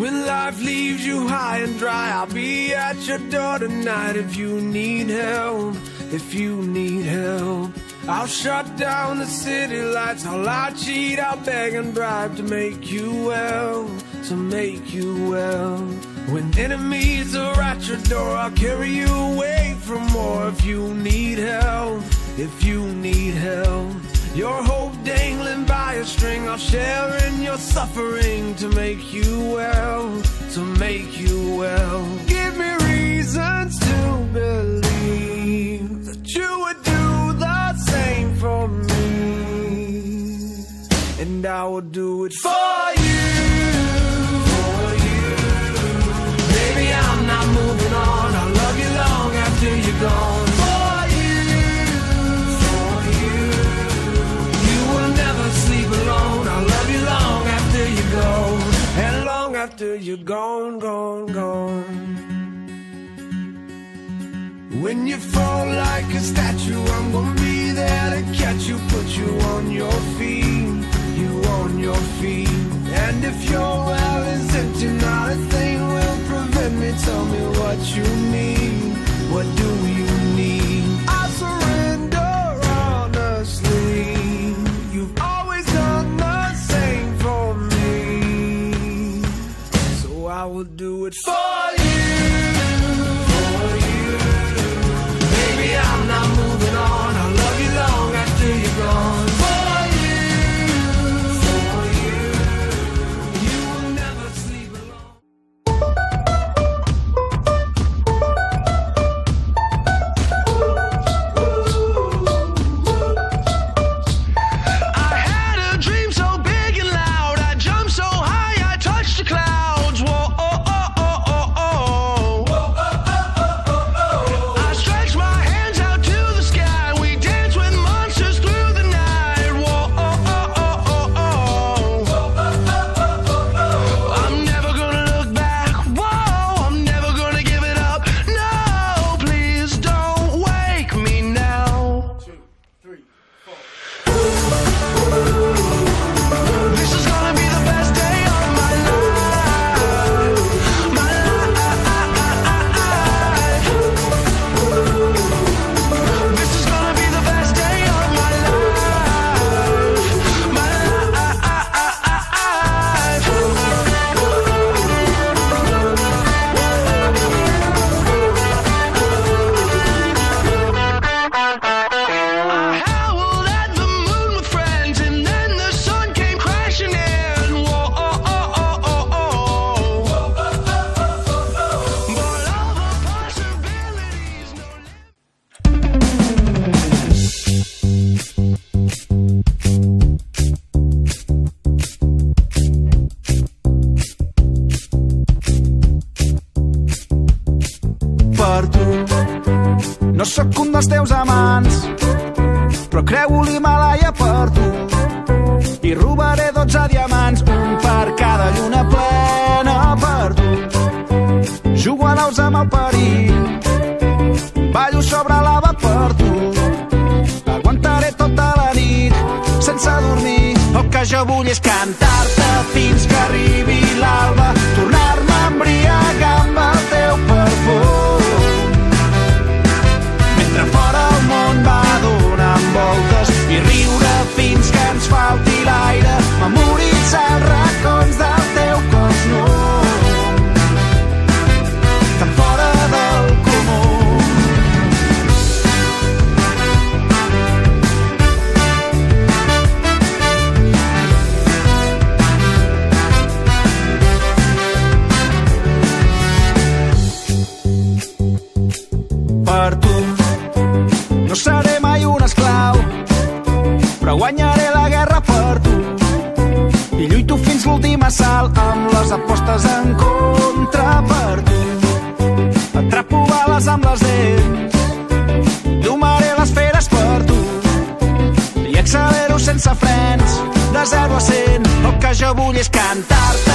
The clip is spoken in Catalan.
When life leaves you high and dry, I'll be at your door tonight if you need help, if you need help. I'll shut down the city lights, I'll lie, cheat, I'll beg and bribe to make you well, to make you well. When enemies are at your door, I'll carry you away from more if you need help, if you need help. Your hope dangling by a string, I'll share in your suffering to make you well, to make you well. Give me reasons to believe that you would do the same for me, and I will do it for you, for you. Baby, I'm not moving on, I'll love you long after you're gone. After you're gone, gone, gone. When you fall like a statue, I'm gonna be there to catch you, put you on your feet, you on your feet. And if your well is empty, not a thing will prevent me. Tell me what you need, what do you need? I surrender honestly. You've always done the same for me, I will do it for you, for you. Baby, I'm not moving on, I'll love you long after you're gone. For you, you will never sleep alone. I had a dream so big and loud, I jumped so high, I touched the clouds. Whoa. No sóc un dels teus amants, però creu l'Himàlaia per tu. I robaré 12 diamants, un per cada lluna plena per tu. Jugo a daus amb el perill, ballo sobre lava per tu. Aguantaré tota la nit sense dormir. El que jo vull és cantar-te fins que arribi l'alba, tornar-me a embriagar amb el teu perfum. Mentre fora el món va donant voltes i riure fins que ens falti l'aire, memoritzar els racons del teu cos nu, tan fora del comú. Per tu no seré mai un esclau, però guanyaré la guerra per tu. I lluito fins l'últim assalt amb les apostes en contra per tu. Atrapo bales amb les dents, domaré les feres per tu. I accelero sense frens, de 0 a 100. El que jo vull és cantar-te